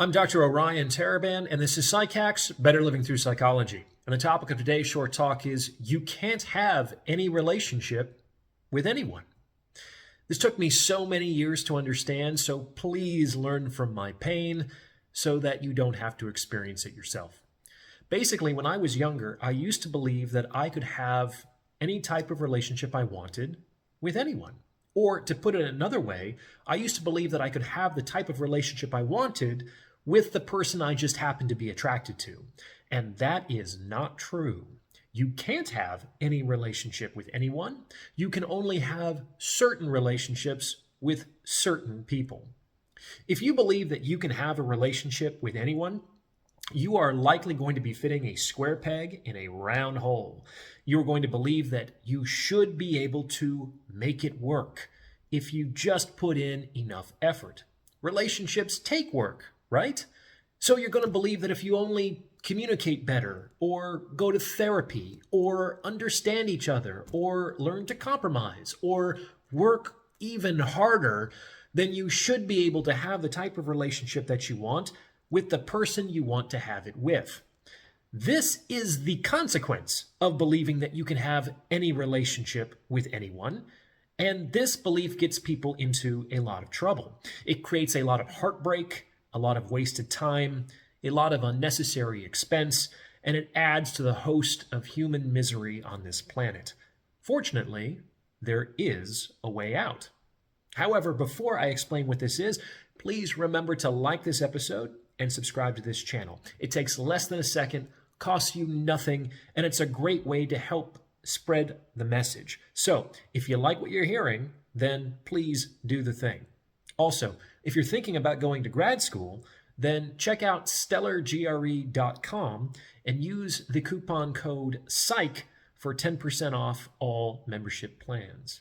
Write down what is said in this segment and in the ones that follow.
I'm Dr. Orion Taraban, and this is PsycHacks, Better Living Through Psychology. And the topic of today's short talk is you can't have any relationship with anyone. This took me so many years to understand, so please learn from my pain so that you don't have to experience it yourself. Basically, when I was younger, I used to believe that I could have any type of relationship I wanted with anyone. Or to put it another way, I used to believe that I could have the type of relationship I wanted with the person I just happened to be attracted to. And that is not true. You can't have any relationship with anyone. You can only have certain relationships with certain people. If you believe that you can have a relationship with anyone, you are likely going to be fitting a square peg in a round hole. You're going to believe that you should be able to make it work if you just put in enough effort. Relationships take work, right? So you're going to believe that if you only communicate better, or go to therapy, or understand each other, or learn to compromise, or work even harder, then you should be able to have the type of relationship that you want with the person you want to have it with. This is the consequence of believing that you can have any relationship with anyone. And this belief gets people into a lot of trouble. It creates a lot of heartbreak, a lot of wasted time, a lot of unnecessary expense, and it adds to the host of human misery on this planet. Fortunately, there is a way out. However, before I explain what this is, please remember to like this episode and subscribe to this channel. It takes less than a second, costs you nothing, and it's a great way to help spread the message. So if you like what you're hearing, then please do the thing. Also, if you're thinking about going to grad school, then check out stellargre.com and use the coupon code PSYCH for 10% off all membership plans.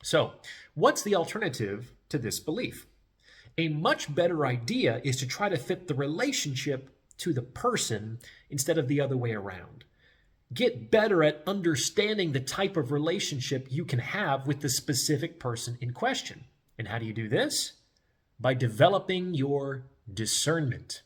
So, what's the alternative to this belief? A much better idea is to try to fit the relationship to the person instead of the other way around. Get better at understanding the type of relationship you can have with the specific person in question. And how do you do this? By developing your discernment.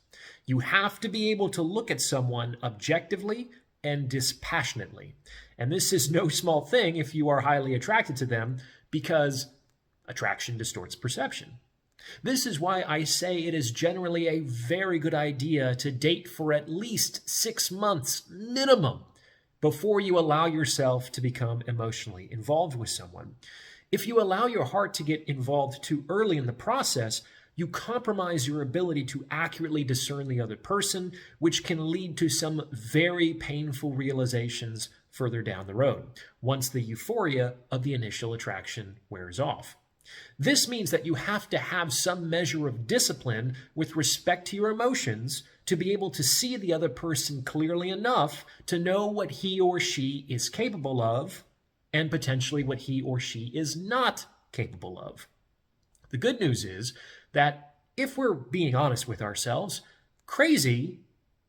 You have to be able to look at someone objectively and dispassionately. And this is no small thing if you are highly attracted to them, because attraction distorts perception. This is why I say it is generally a very good idea to date for at least 6 months minimum before you allow yourself to become emotionally involved with someone. If you allow your heart to get involved too early in the process, you compromise your ability to accurately discern the other person, which can lead to some very painful realizations further down the road, once the euphoria of the initial attraction wears off. This means that you have to have some measure of discipline with respect to your emotions to be able to see the other person clearly enough to know what he or she is capable of and potentially what he or she is not capable of. The good news is that if we're being honest with ourselves, crazy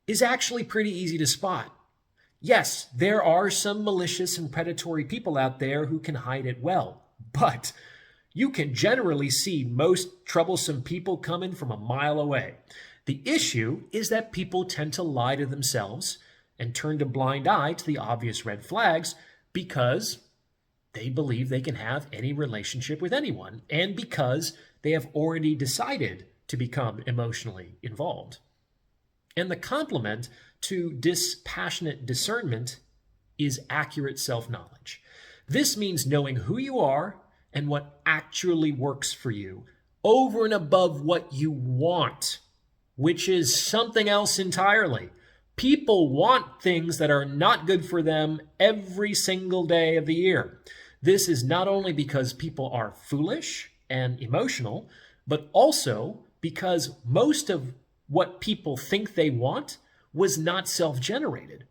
is actually pretty easy to spot. Yes, there are some malicious and predatory people out there who can hide it well, but you can generally see most troublesome people coming from a mile away. The issue is that people tend to lie to themselves and turn a blind eye to the obvious red flags because they believe they can have any relationship with anyone, and because they have already decided to become emotionally involved. And the complement to dispassionate discernment is accurate self-knowledge. This means knowing who you are and what actually works for you, over and above what you want, which is something else entirely. People want things that are not good for them every single day of the year. This is not only because people are foolish and emotional, but also because most of what people think they want was not self-generated.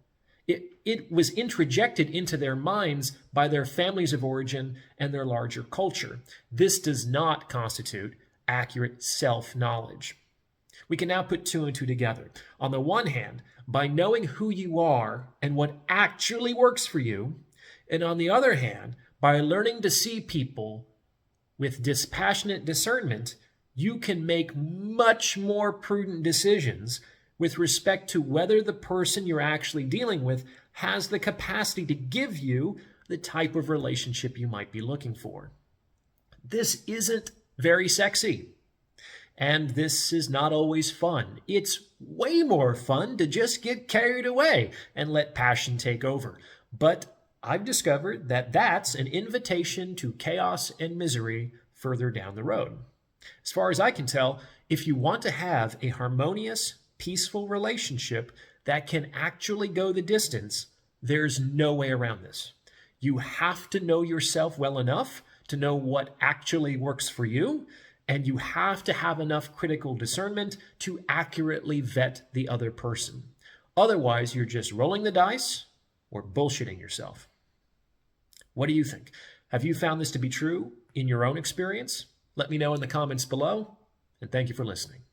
It was introjected into their minds by their families of origin and their larger culture. This does not constitute accurate self-knowledge. We can now put two and two together. On the one hand, by knowing who you are and what actually works for you, and on the other hand, by learning to see people with dispassionate discernment, you can make much more prudent decisions with respect to whether the person you're actually dealing with has the capacity to give you the type of relationship you might be looking for. This isn't very sexy, and this is not always fun. It's way more fun to just get carried away and let passion take over. But I've discovered that that's an invitation to chaos and misery further down the road. As far as I can tell, if you want to have a harmonious, peaceful relationship that can actually go the distance, there's no way around this. You have to know yourself well enough to know what actually works for you, and you have to have enough critical discernment to accurately vet the other person. Otherwise, you're just rolling the dice or bullshitting yourself. What do you think? Have you found this to be true in your own experience? Let me know in the comments below, and thank you for listening.